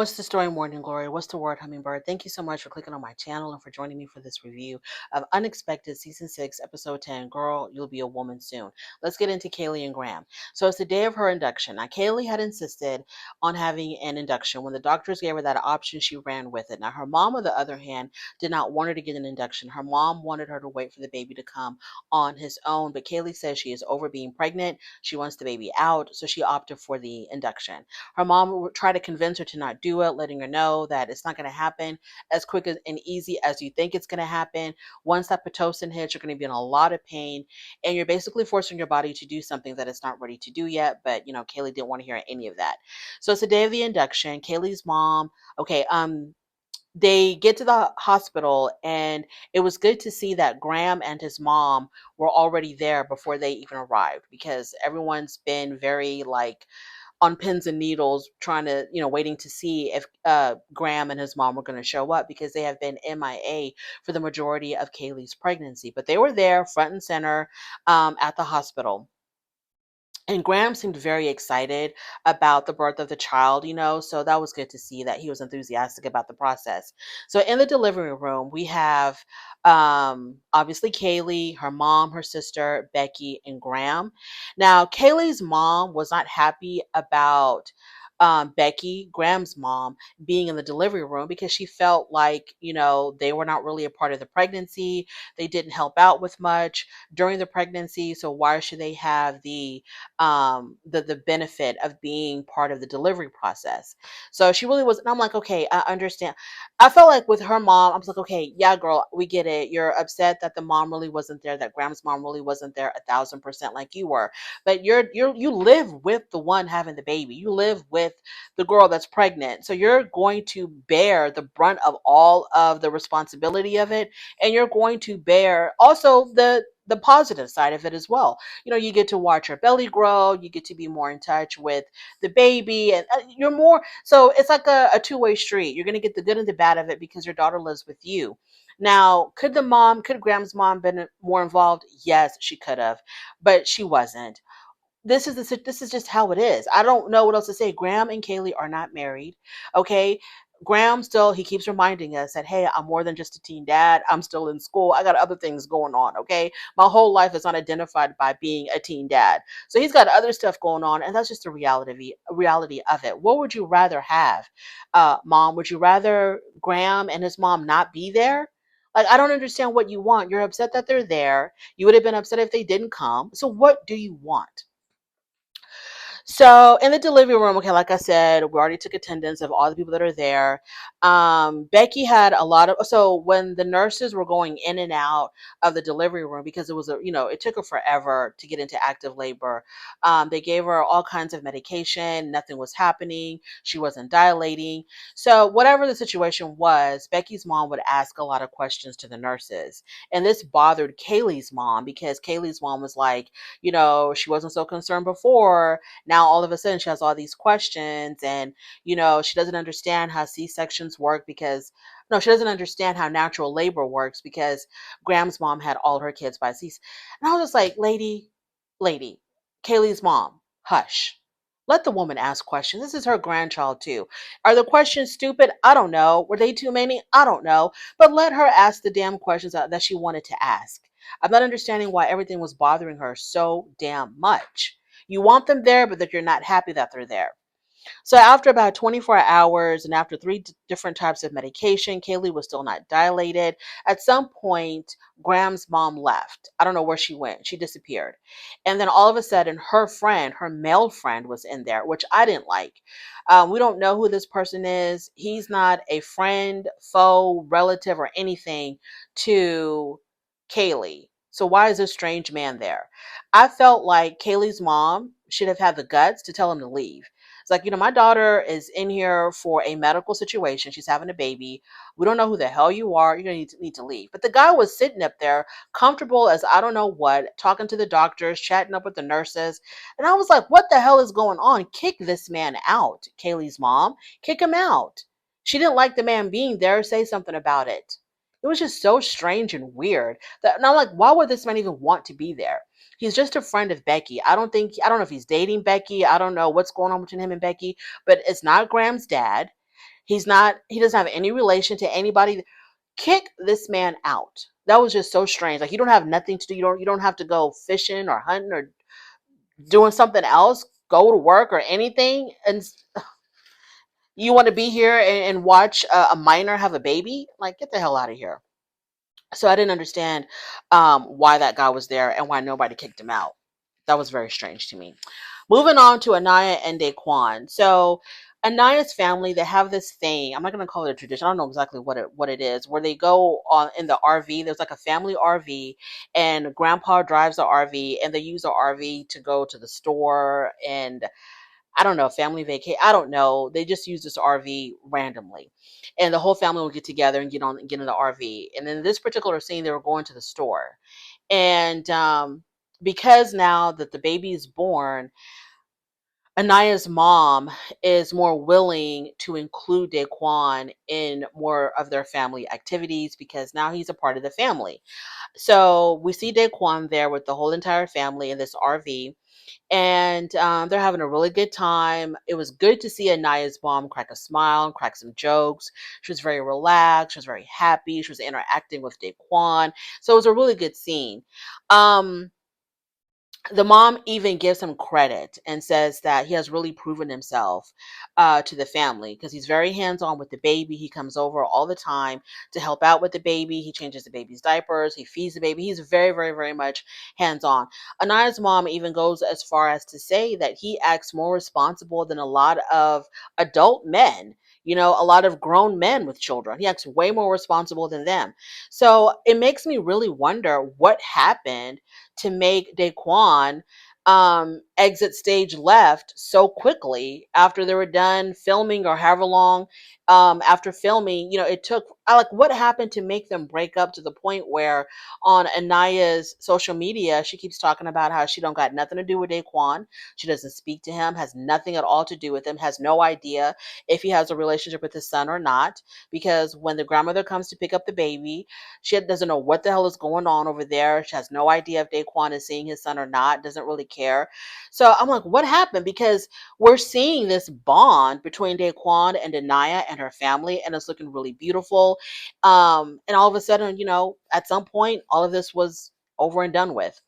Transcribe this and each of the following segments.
What's the story, Morning Glory? What's the word, Hummingbird? Thank you so much for clicking on my channel and for joining me for this review of Unexpected Season 6, Episode 10, Girl, You'll Be a Woman Soon. Let's get into Kaylee and Graham. So it's the day of her induction. Now, Kaylee had insisted on having an induction. When the doctors gave her that option, she ran with it. Now, her mom, on the other hand, did not want her to get an induction. Her mom wanted her to wait for the baby to come on his own, but Kaylee says she is over being pregnant. She wants the baby out, so she opted for the induction. Her mom would try to convince her to not do it, letting her know that it's not going to happen as quick and easy as you think it's going to happen. Once that Pitocin hits, you're going to be in a lot of pain, and you're basically forcing your body to do something that it's not ready to do yet. But Kaylee didn't want to hear any of that. So it's the day of the induction. Kaylee's mom, okay, they get to the hospital, and it was good to see that Graham and his mom were already there before they even arrived, because everyone's been very like on pins and needles trying to, waiting to see if Graham and his mom were going to show up, because they have been MIA for the majority of Kaylee's pregnancy. But they were there front and center at the hospital. And Graham seemed very excited about the birth of the child, so that was good to see that he was enthusiastic about the process. So in the delivery room, we have obviously Kaylee, her mom, her sister, Becky, and Graham. Now, Kaylee's mom was not happy about Becky, Graham's mom, being in the delivery room, because she felt like, they were not really a part of the pregnancy. They didn't help out with much during the pregnancy. So why should they have the benefit of being part of the delivery process? So she really was, and I'm like, okay, I understand. I felt like with her mom, I was like, okay, yeah, girl, we get it. You're upset that the mom really wasn't there, that Graham's mom really wasn't there 1,000% like you were. But you live with the one having the baby. You live with the girl that's pregnant. So you're going to bear the brunt of all of the responsibility of it, and you're going to bear also the positive side of it as well. You get to watch her belly grow, you get to be more in touch with the baby, and you're more, so it's like a two-way street. You're going to get the good and the bad of it because your daughter lives with you. Now, could Graham's mom been more involved? Yes, she could have, but she wasn't. This is just how it is. I don't know what else to say. Graham and Kaylee are not married. Okay. Graham still, he keeps reminding us that, hey, I'm more than just a teen dad. I'm still in school. I got other things going on. Okay. My whole life is not identified by being a teen dad. So he's got other stuff going on, and that's just the reality of it. What would you rather have? Mom, would you rather Graham and his mom not be there? Like, I don't understand what you want. You're upset that they're there. You would have been upset if they didn't come. So what do you want? So in the delivery room, okay, like I said, we already took attendance of all the people that are there. Becky had a lot of, so when the nurses were going in and out of the delivery room, because it was it took her forever to get into active labor. They gave her all kinds of medication. Nothing was happening. She wasn't dilating. So whatever the situation was, Becky's mom would ask a lot of questions to the nurses. And this bothered Kaylee's mom, because Kaylee's mom was like, she wasn't so concerned before. Now all of a sudden she has all these questions, and she doesn't understand how C-sections work, because no, she doesn't understand how natural labor works, because Graham's mom had all her kids by C. And I was just like, lady, Kaylee's mom, hush. Let the woman ask questions. This is her grandchild too. Are the questions stupid? I don't know. Were they too many? I don't know. But let her ask the damn questions that she wanted to ask. I'm not understanding why everything was bothering her so damn much. You want them there, but that you're not happy that they're there. So after about 24 hours and after three different types of medication, Kaylee was still not dilated. At some point, Graham's mom left. I don't know where she went. She disappeared. And then all of a sudden, her friend, her male friend, was in there, which I didn't like. We don't know who this person is. He's not a friend, foe, relative, or anything to Kaylee. So why is this strange man there? I felt like Kaylee's mom should have had the guts to tell him to leave. It's like, my daughter is in here for a medical situation. She's having a baby. We don't know who the hell you are. You're going to need to leave. But the guy was sitting up there, comfortable as I don't know what, talking to the doctors, chatting up with the nurses. And I was like, what the hell is going on? Kick this man out, Kaylee's mom. Kick him out. She didn't like the man being there. Say something about it. It was just so strange and weird. And I'm like, why would this man even want to be there? He's just a friend of Becky. I don't know if he's dating Becky. I don't know what's going on between him and Becky, but it's not Graham's dad. He doesn't have any relation to anybody. Kick this man out. That was just so strange. Like, you don't have nothing to do. You don't have to go fishing or hunting or doing something else, go to work or anything, and you want to be here and watch a minor have a baby? Like, get the hell out of here. So I didn't understand why that guy was there and why nobody kicked him out. That was very strange to me. Moving on to Anaya and DeQuan. So Anaya's family, they have this thing. I'm not going to call it a tradition. I don't know exactly what it is. Where they go on in the RV. There's like a family RV, and Grandpa drives the RV, and they use the RV to go to the store and I don't know, family vacation. I don't know. They just use this RV randomly. And the whole family will get together and get in the RV. And in this particular scene, they were going to the store. And because now that the baby is born, Anaya's mom is more willing to include Daquan in more of their family activities because now he's a part of the family. So we see Daquan there with the whole entire family in this RV, and they're having a really good time. It was good to see Anaya's mom crack a smile and crack some jokes. She was very relaxed. She was very happy. She was interacting with Daquan. So it was a really good scene. Um, the mom even gives him credit and says that he has really proven himself to the family because he's very hands-on with the baby. He comes over all the time to help out with the baby. He changes the baby's diapers. He feeds the baby. He's very, very, very much hands-on. Anaya's mom even goes as far as to say that he acts more responsible than a lot of adult men. A lot of grown men with children. He acts way more responsible than them. So it makes me really wonder what happened to make Daquan exit stage left so quickly after they were done filming or however long after filming. It took, like, what happened to make them break up to the point where on Anaya's social media, she keeps talking about how she don't got nothing to do with Daquan. She doesn't speak to him, has nothing at all to do with him, has no idea if he has a relationship with his son or not, because when the grandmother comes to pick up the baby, she doesn't know what the hell is going on over there. She has no idea if Daquan is seeing his son or not, doesn't really care. So I'm like, what happened? Because we're seeing this bond between Daquan and Anaya and her family, and it's looking really beautiful. And all of a sudden, at some point, all of this was over and done with.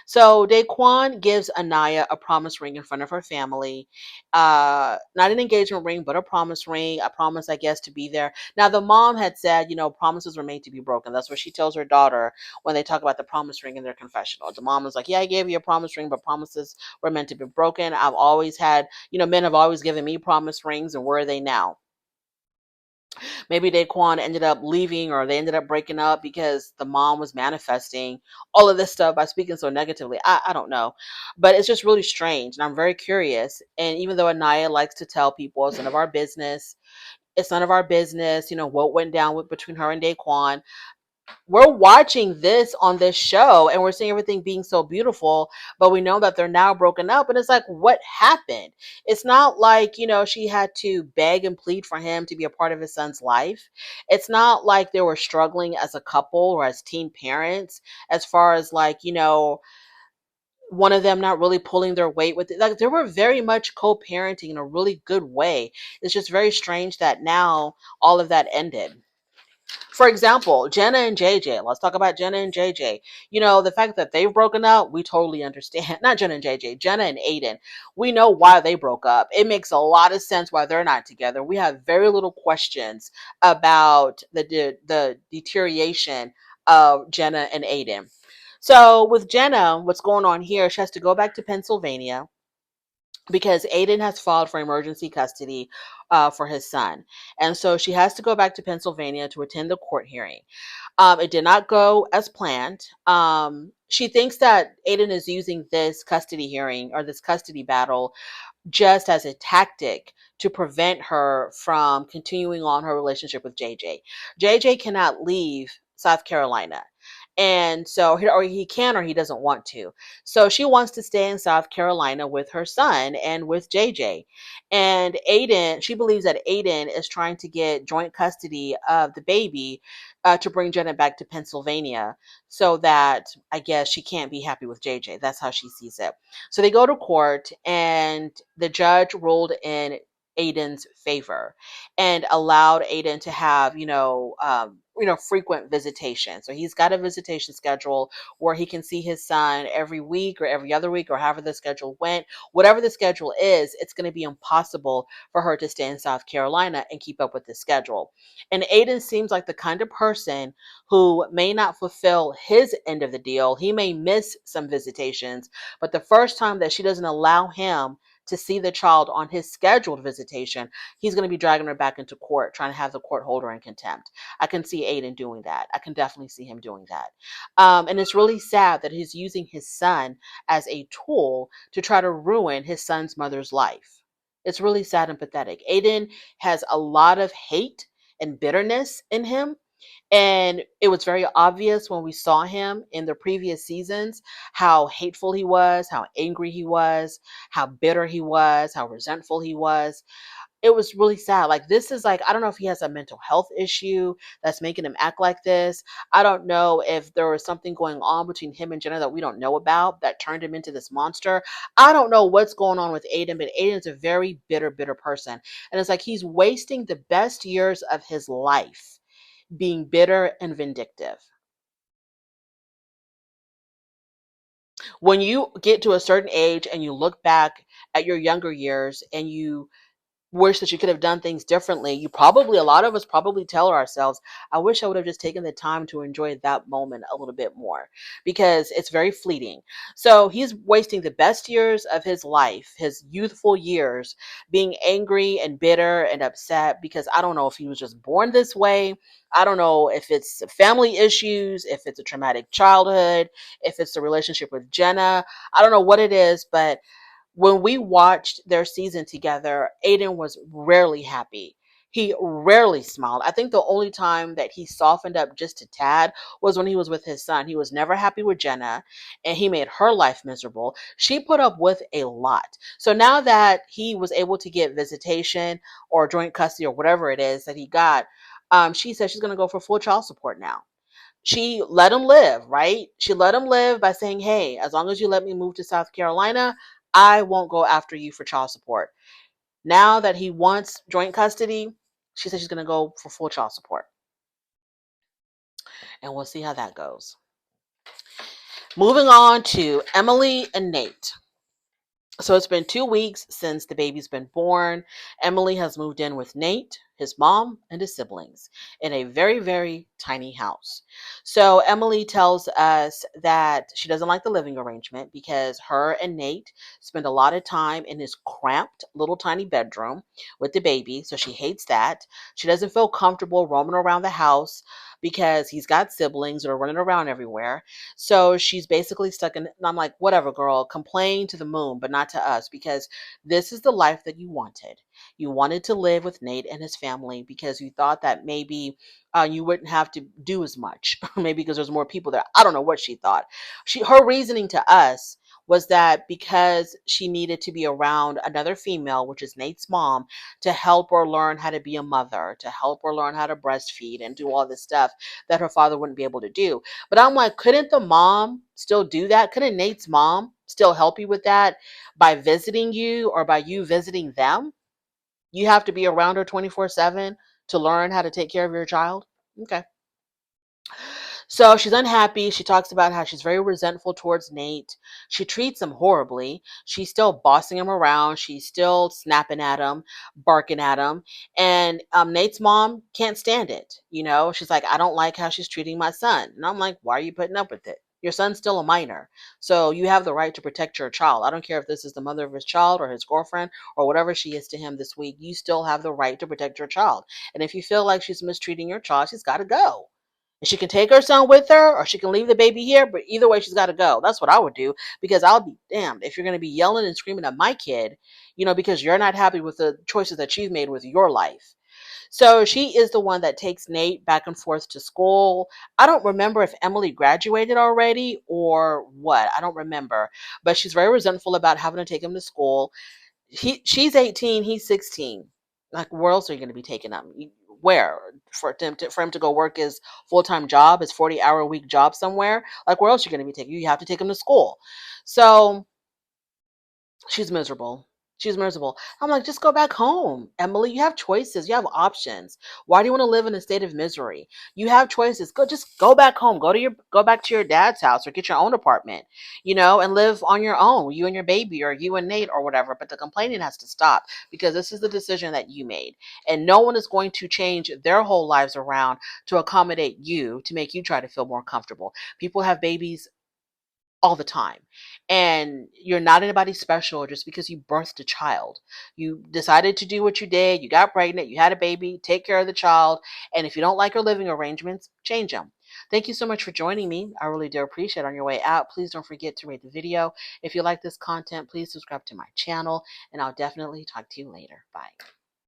So Daquan gives Anaya a promise ring in front of her family. Not an engagement ring, but a promise ring. A promise, I guess, to be there. Now, the mom had said, promises were made to be broken. That's what she tells her daughter when they talk about the promise ring in their confessional. The mom was like, yeah, I gave you a promise ring, but promises were meant to be broken. I've always had, men have always given me promise rings, and where are they now? Maybe Daquan ended up leaving or they ended up breaking up because the mom was manifesting all of this stuff by speaking so negatively. I don't know. But it's just really strange. And I'm very curious. And even though Anaya likes to tell people it's none of our business, it's none of our business, what went down between her and Daquan, we're watching this on this show and we're seeing everything being so beautiful, but we know that they're now broken up. And it's like, what happened? It's not like, she had to beg and plead for him to be a part of his son's life. It's not like they were struggling as a couple or as teen parents, as far as like, one of them not really pulling their weight with it. Like, they were very much co-parenting in a really good way. It's just very strange that now all of that ended. For example, Jenna and JJ. Let's talk about Jenna and JJ. The fact that they've broken up, we totally understand. Not Jenna and JJ, Jenna and Aiden. We know why they broke up. It makes a lot of sense why they're not together. We have very little questions about the deterioration of Jenna and Aiden. So with Jenna, what's going on here? She has to go back to Pennsylvania because Aiden has filed for emergency custody for his son. And so she has to go back to Pennsylvania to attend the court hearing. It did not go as planned. She thinks that Aiden is using this custody hearing or this custody battle just as a tactic to prevent her from continuing on her relationship with JJ. JJ cannot leave South Carolina. And so, or he can, or he doesn't want to. So she wants to stay in South Carolina with her son and with JJ. And Aiden, she believes that Aiden is trying to get joint custody of the baby to bring Jenna back to Pennsylvania so that I guess she can't be happy with JJ. That's how she sees it. So they go to court, and the judge ruled in Aiden's favor and allowed Aiden to have, frequent visitation. So he's got a visitation schedule where he can see his son every week or every other week or however the schedule went. Whatever the schedule is, it's going to be impossible for her to stay in South Carolina and keep up with the schedule. And Aiden seems like the kind of person who may not fulfill his end of the deal. He may miss some visitations, but the first time that she doesn't allow him to see the child on his scheduled visitation, he's going to be dragging her back into court, trying to have the court hold her in contempt. I can see Aiden doing that. I can definitely see him doing that. And it's really sad that he's using his son as a tool to try to ruin his son's mother's life. It's really sad and pathetic. Aiden has a lot of hate and bitterness in him. And it was very obvious when we saw him in the previous seasons how hateful he was, how angry he was, how bitter he was, how resentful he was. It was really sad. Like, this is like, I don't know if he has a mental health issue that's making him act like this. I don't know if there was something going on between him and Jenna that we don't know about that turned him into this monster. I don't know what's going on with Aiden, but Aiden's a very bitter, bitter person. And it's like he's wasting the best years of his life being bitter and vindictive. When you get to a certain age and you look back at your younger years and you wish that you could have done things differently, a lot of us probably tell ourselves, I wish I would have just taken the time to enjoy that moment a little bit more, because it's very fleeting. So he's wasting the best years of his life, his youthful years, being angry and bitter and upset, because I don't know if he was just born this way. I don't know if it's family issues, if it's a traumatic childhood, if it's the relationship with Jenna. I don't know what it is, but when we watched their season together, Aiden was rarely happy. He rarely smiled. I think the only time that he softened up just a tad was when he was with his son. He was never happy with Jenna, and he made her life miserable. She put up with a lot. So now that he was able to get visitation or joint custody or whatever it is that he got, she said she's going to go for full child support now. She let him live, right? She let him live by saying, hey, as long as you let me move to South Carolina, I won't go after you for child support. Now that he wants joint custody, she said she's going to go for full child support. And we'll see how that goes. Moving on to Emily and Nate. So it's been 2 weeks since the baby's been born. Emily has moved in with Nate, his mom, and his siblings in a very, very tiny house. So Emily tells us that she doesn't like the living arrangement because her and Nate spend a lot of time in his cramped little tiny bedroom with the baby. So she hates that. She doesn't feel comfortable roaming around the house because he's got siblings that are running around everywhere. So she's basically stuck in, and I'm like, whatever, girl, complain to the moon, but not to us, because this is the life that you wanted. You wanted to live with Nate and his family because you thought that maybe you wouldn't have to do as much, maybe because there's more people there. I don't know what she thought. Her reasoning to us was that because she needed to be around another female, which is Nate's mom, to help her learn how to be a mother, to help her learn how to breastfeed and do all this stuff that her father wouldn't be able to do. But I'm like, couldn't the mom still do that? Couldn't Nate's mom still help you with that by visiting you or by you visiting them? You have to be around her 24/7 to learn how to take care of your child? Okay. So she's unhappy. She talks about how she's very resentful towards Nate. She treats him horribly. She's still bossing him around. She's still snapping at him, barking at him. And Nate's mom can't stand it. She's like, I don't like how she's treating my son. And I'm like, why are you putting up with it? Your son's still a minor. So you have the right to protect your child. I don't care if this is the mother of his child or his girlfriend or whatever she is to him this week. You still have the right to protect your child. And if you feel like she's mistreating your child, she's got to go. And she can take her son with her or she can leave the baby here, but either way, she's got to go. That's what I would do, because I'll be damned if you're going to be yelling and screaming at my kid, because you're not happy with the choices that you've made with your life. So she is the one that takes Nate back and forth to school. I don't remember if Emily graduated already or what. I don't remember. But she's very resentful about having to take him to school. She's 18, he's 16. Like, where else are you going to be taking him? Where? For him to go work his full-time job, his 40-hour a week job somewhere? Like, where else are you going to be taking? You have to take him to school. So she's miserable. She's miserable. I'm like, just go back home. Emily, you have choices. You have options. Why do you want to live in a state of misery? You have choices. Just go back home. Go back to your dad's house or get your own apartment, and live on your own, you and your baby or you and Nate or whatever. But the complaining has to stop because this is the decision that you made. And no one is going to change their whole lives around to accommodate you to make you try to feel more comfortable. People have babies all the time. And you're not anybody special just because you birthed a child. You decided to do what you did. You got pregnant. You had a baby. Take care of the child. And if you don't like your living arrangements, change them. Thank you so much for joining me. I really do appreciate it. On your way out, please don't forget to rate the video. If you like this content, please subscribe to my channel. And I'll definitely talk to you later. Bye.